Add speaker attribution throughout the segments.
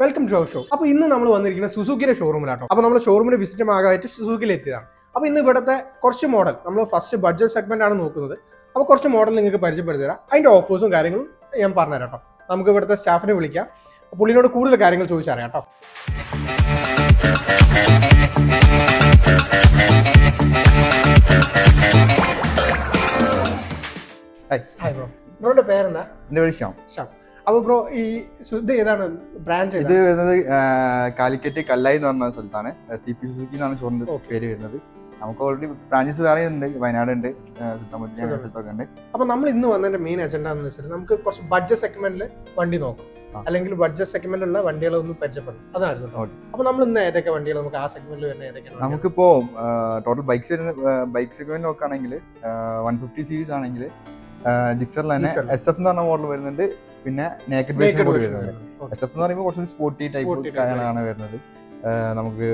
Speaker 1: Welcome to our show. അപ്പോൾ ഇന്ന് നമ്മൾ വന്നിരിക്കുന്നത് സുസുക്കിയുടെ ഷോറൂമിലാട്ടോ. അപ്പോൾ നമ്മൾ ഷോറൂമിന് വിസിറ്റ് ആകാനായിട്ട് സുസുക്കിയിൽ എത്തിയതാണ്. അപ്പോൾ ഇന്ന് ഇവിടുത്തെ കുറച്ച് മോഡൽ നമ്മൾ ഫസ്റ്റ് ബഡ്ജറ്റ് സെഗ്മെന്റ് ആണ് നോക്കുന്നത്. അപ്പോൾ കുറച്ച് മോഡൽ നിങ്ങൾക്ക് പരിചയപ്പെടുത്തി തരാം. അതിന്റെ ഓഫേഴ്സും കാര്യങ്ങളും ഞാൻ പറഞ്ഞുതരാം കേട്ടോ. നമുക്ക് ഇവിടുത്തെ സ്റ്റാഫിനെ വിളിക്കാം, പുള്ളിനോട് കൂടുതൽ കാര്യങ്ങൾ ചോദിച്ചറിയാം കേട്ടോ. Hi bro. ബ്രോയുടെ പേരെന്താ?
Speaker 2: എൻ്റെ പേര് ശ്യാം.
Speaker 1: അപ്പോൾ ബ്രോ ഈ ഇത് ഏതാണ് ബ്രാഞ്ച്?
Speaker 2: ഇത് വരുന്നത് കാലിക്കറ്റ് കല്ലായി എന്ന് പറഞ്ഞ സ്ഥലത്താണ്. CP സുസുക്കി എന്നാണ് ഷോറിന്റെ പേര് വരുന്നത്. നമുക്ക് ഓൾറെഡി ബ്രാഞ്ചസ് വേറെ ഉണ്ട്, വയനാട് ഉണ്ട്, സ്ഥലത്തൊക്കെ ഉണ്ട്.
Speaker 1: അപ്പൊ നമ്മൾ ഇന്ന് വന്നതിന്റെ മെയിൻ അജണ്ട എന്ന് വെച്ചാൽ നമുക്ക് കുറച്ച് ബഡ്ജറ്റ് സെഗ്മെന്റിൽ വണ്ടി നോക്കാം, അല്ലെങ്കിൽ ബഡ്ജറ്റ് സെഗ്മെന്റിലുള്ള വണ്ടികളൊന്നും പരിചയപ്പെടും. അതാണ്. അപ്പൊ നമ്മൾ ഇന്ന് ഏതൊക്കെ വണ്ടികൾ നമുക്ക് ആ സെഗ്മെന്റിൽ വരുന്ന ഏതൊക്കെയാണ്?
Speaker 2: നമുക്കിപ്പോ ടോട്ടൽ ബൈക്സ് വരുന്ന ബൈക്ക് സെഗ്മെന്റ് നോക്കുകയാണെങ്കിൽ 150 സീരീസ് ആണെങ്കിൽ ജിക്സറിൽ തന്നെ SF എന്ന് പറഞ്ഞ മോഡൽ വരുന്നുണ്ട്, പിന്നെ നേക്കഡ് ബേസ് കൂടി വരുന്നുണ്ട്. SF എന്ന് പറയുമ്പോൾ കുറച്ചൊരു സ്പോർട്ടി ടൈപ്പ് കാര്യങ്ങളാണ് വരുന്നത്. നമുക്ക്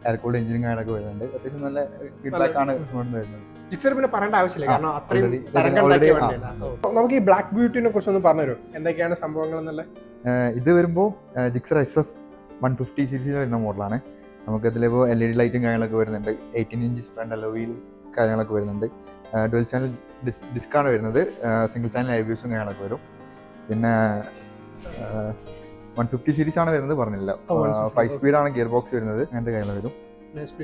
Speaker 2: എയർകൂൾഡ് എഞ്ചിനും കാര്യങ്ങളൊക്കെ വരുന്നുണ്ട്. അത്യാവശ്യം നല്ല ഫീഡ്ബാക്ക് ആണ് വരുന്നത്.
Speaker 1: ജിക്സർ പിന്നെ പറയേണ്ട ആവശ്യമില്ല, കാരണം അത്രയും നമുക്ക് ഈ ബ്ലാക്ക് ബ്യൂട്ടിനെ കുറിച്ച് ഒന്ന് പറഞ്ഞുതരും, എന്തൊക്കെയാണ് സംഭവങ്ങൾ എന്നുള്ള.
Speaker 2: ഇത് വരുമ്പോൾ ജിക്സർ SF 150 സീരീസിൽ വരുന്ന മോഡലാണ്. നമുക്ക് അതിലിപ്പോൾ LED ലൈറ്റും കാര്യങ്ങളൊക്കെ വരുന്നുണ്ട്. 18 ഇഞ്ച് ഫ്രണ്ട് അലോയിൽ കാര്യങ്ങളൊക്കെ വരുന്നുണ്ട്. ഡുവൽ ചാനൽ ഡിസ്കാണ് വരുന്നത്. സിംഗിൾ ചാനൽ ഐവ്യൂസും കാര്യങ്ങളൊക്കെ വരും. പിന്നെ 150 സീരീസ് ആണ് വരുന്നത്, പറഞ്ഞില്ല. 5 സ്പീഡാണ് ഗിയർ ബോക്സ് വരുന്നത്. അങ്ങനത്തെ കാര്യങ്ങൾ വരും.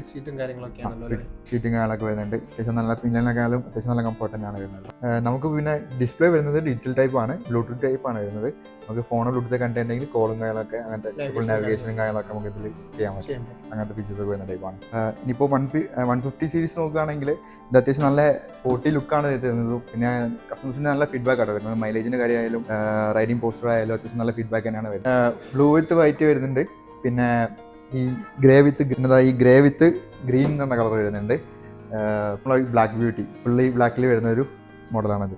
Speaker 1: സീറ്റും കാര്യങ്ങളൊക്കെ
Speaker 2: വരുന്നുണ്ട്. അത്യാവശ്യം നല്ല പിന്നിലേക്കാളും അത്യാവശ്യം നല്ല കംഫർട്ട് തന്നെയാണ് വരുന്നത്. നമുക്ക് പിന്നെ ഡിസ്പ്ലേ വരുന്നത് ഡിജിറ്റൽ ടൈപ്പ് ആണ്, ബ്ലൂടൂത്ത് ടൈപ്പ് ആണ് വരുന്നത്. നമുക്ക് ഫോണിൽ ബ്ലൂടൂത്ത് കണ്ടിട്ടുണ്ടെങ്കിൽ കോളും കാര്യങ്ങളൊക്കെ അങ്ങനത്തെ നാവിഗേഷനും കാര്യങ്ങളൊക്കെ നമുക്ക് ഇതിൽ ചെയ്യാൻ പറ്റും. അങ്ങനത്തെ ഫീച്ചേഴ്സ് ഒക്കെ വരുന്ന ടൈപ്പാണ്. ഇനിയിപ്പോൾ 150 സീരീസ് നോക്കുകയാണെങ്കിൽ ഇത് അത്യാവശ്യം നല്ല സ്പോർട്ടി ലുക്കാണ് തരുന്നത്. പിന്നെ കസ്റ്റമേഴ്സിന് നല്ല ഫീഡ്ബാക്ക് ആണ് വരുന്നത്. മൈലേജിന്റെ കാര്യമായാലും റൈഡിംഗ് പോസ്റ്റർ ആയാലും അത്യാവശ്യം നല്ല ഫീഡ്ബാക്ക് തന്നെയാണ് വരുന്നത്. ബ്ലൂ വിത്ത് വൈറ്റ് വരുന്നുണ്ട്. പിന്നെ ഈ ഗ്രേ വിത്ത് ഗ്രീൻ എന്ന കളർ വരുന്നുണ്ട്. ബ്ലാക്ക് ബ്യൂട്ടി ഫുള്ളി ബ്ലാക്കിൽ വരുന്ന ഒരു മോഡലാണത്.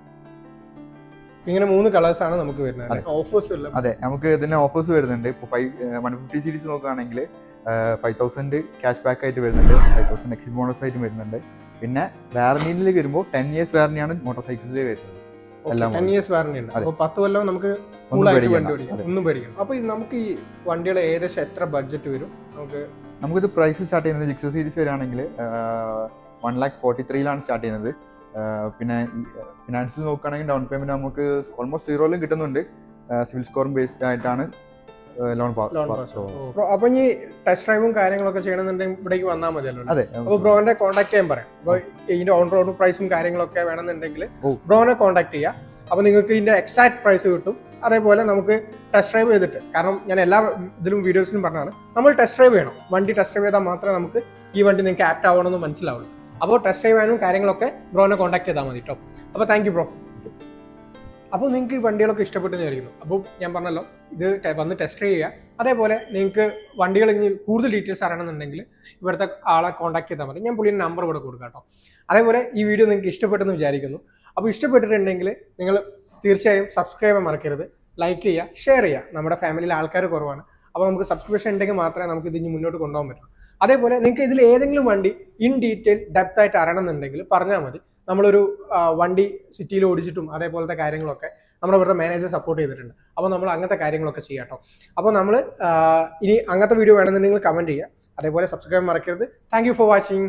Speaker 1: ഇങ്ങനെ 3 കളേഴ്സ് ആണ് നമുക്ക് വരുന്നത്. ഓഫേഴ്സ്
Speaker 2: അതെ, നമുക്ക് ഇതിന് ഓഫേഴ്സ് വരുന്നുണ്ട്. ഇപ്പോൾ 150 സീരീസ് നോക്കുകയാണെങ്കിൽ 5000 ക്യാഷ് ബാക്ക് ആയിട്ട് വരുന്നുണ്ട്, 5000 എക്സിറ്റ് ബോണസ് ആയിട്ട് വരുന്നുണ്ട്. പിന്നെ വാറന്റിയിലേക്ക് വരുമ്പോൾ 10 ഇയേഴ്സ് വാറന്റിയാണ് മോട്ടോർ സൈക്കിളിൽ വരുന്നത്.
Speaker 1: 10 ഇയേഴ്സ് വാറന്റി ഉണ്ട്. അപ്പോൾ 10 കൊല്ലം നമുക്ക് ഒന്നും പേടിക്കണം. അപ്പോൾ നമുക്ക് ഈ വണ്ടിയുടെ ഏകദേശം എത്ര ബഡ്ജറ്റ് വരും?
Speaker 2: നമുക്കിത് പ്രൈസ് സ്റ്റാർട്ട് ചെയ്യുന്നത് ജിക്സർ സീരീസ് വരികയാണെങ്കിൽ 1,43,000 സ്റ്റാർട്ട് ചെയ്യുന്നത്. പിന്നെ ഫിനാൻസിൽ നോക്കുകയാണെങ്കിൽ ഡൗൺ പേയ്മെന്റ് നമുക്ക് ഓൾമോസ്റ്റ് 0 കിട്ടുന്നുണ്ട്. സിവിൽ സ്കോറും ബേസ്ഡ് ആയിട്ടാണ് ലോൺ പാസ്.
Speaker 1: അപ്പൊ ഈ ടെസ്റ്റ് ഡ്രൈവും കാര്യങ്ങളൊക്കെ ചെയ്യണമെന്നുണ്ടെങ്കിൽ ഇവിടേക്ക് വന്നാൽ മതിയല്ലോ.
Speaker 2: അതെ,
Speaker 1: അപ്പോൾ ബ്രോനെ കോൺടാക്ട് ചെയ്യാൻ പറയാം. അപ്പോൾ ഇതിന്റെ ഓൺ റോഡ് പ്രൈസും കാര്യങ്ങളൊക്കെ വേണമെന്നുണ്ടെങ്കിൽ ബ്രോനെ കോൺടാക്ട് ചെയ്യാം. അപ്പോൾ നിങ്ങൾക്ക് ഇതിന്റെ എക്സാക്ട് പ്രൈസ് കിട്ടും. അതേപോലെ നമുക്ക് ടെസ്റ്റ് ഡ്രൈവ് ചെയ്തിട്ട്, കാരണം ഞാൻ എല്ലാ ഇതിലും വീഡിയോസിലും പറഞ്ഞാണ്, നമ്മൾ ടെസ്റ്റ് ഡ്രൈവ് ചെയ്യണം. വണ്ടി ടെസ്റ്റ് ഡ്രൈവ് ചെയ്താൽ മാത്രമേ നമുക്ക് ഈ വണ്ടി നിങ്ങൾക്ക് ആപ്റ്റ് ആവണമെന്ന് മനസ്സിലാവുള്ളൂ. അപ്പോൾ ടെസ്റ്റ് ഡ്രൈവ് ചെയ്യാനും കാര്യങ്ങളൊക്കെ ബ്രോനെ കോൺടാക്ട് ചെയ്താൽ മതി കേട്ടോ. അപ്പോൾ താങ്ക് യു ബ്രോ. അപ്പോൾ നിങ്ങൾക്ക് ഈ വണ്ടികളൊക്കെ ഇഷ്ടപ്പെട്ടെന്ന് വിചാരിക്കുന്നു. അപ്പോൾ ഞാൻ പറഞ്ഞല്ലോ, ഇത് വന്ന് ടെസ്റ്റ് ഡ്രൈവ് ചെയ്യുക. അതേപോലെ നിങ്ങൾക്ക് വണ്ടികൾ കൂടുതൽ ഡീറ്റെയിൽസ് അറിയണമെന്നുണ്ടെങ്കിൽ ഇവിടുത്തെ ആളെ കോൺടാക്ട് ചെയ്താൽ മതി. ഞാൻ പുള്ളിയുടെ നമ്പർ ഇവിടെ കൊടുക്കാം കേട്ടോ. അതേപോലെ ഈ വീഡിയോ നിങ്ങൾക്ക് ഇഷ്ടപ്പെട്ടെന്ന് വിചാരിക്കുന്നു. അപ്പോൾ ഇഷ്ടപ്പെട്ടിട്ടുണ്ടെങ്കിൽ നിങ്ങൾ തീർച്ചയായും സബ്സ്ക്രൈബ് ചെയ്യാൻ മറക്കരുത്. ലൈക്ക് ചെയ്യുക, ഷെയർ ചെയ്യുക. നമ്മുടെ ഫാമിലിയിൽ ആൾക്കാർ കുറവാണ്. അപ്പോൾ നമുക്ക് സബ്സ്ക്രിപ്ഷൻ ഉണ്ടെങ്കിൽ മാത്രമേ നമുക്ക് ഇതിന് മുന്നോട്ട് കൊണ്ടുപോകാൻ പറ്റൂ. അതേപോലെ നിങ്ങൾക്ക് ഇതിൽ ഏതെങ്കിലും വണ്ടി ഇൻ ഡീറ്റെയിൽ ഡെപ്ത് ആയിട്ട് അറിയണമെന്നുണ്ടെങ്കിൽ പറഞ്ഞാൽ മതി. നമ്മളൊരു വണ്ടി സിറ്റിയിൽ ഓടിച്ചിട്ടും അതേപോലത്തെ കാര്യങ്ങളൊക്കെ നമ്മുടെ ഇവിടുത്തെ മാനേജർ സപ്പോർട്ട് ചെയ്തിട്ടുണ്ട്. അപ്പോൾ നമ്മൾ അങ്ങനത്തെ കാര്യങ്ങളൊക്കെ ചെയ്യാം കേട്ടോ. അപ്പോൾ നമ്മൾ ഇനി അങ്ങനത്തെ വീഡിയോ വേണമെന്നുണ്ടെങ്കിൽ കമൻറ്റ് ചെയ്യുക. അതേപോലെ സബ്സ്ക്രൈബ് മറക്കരുത്. Thank you for watching.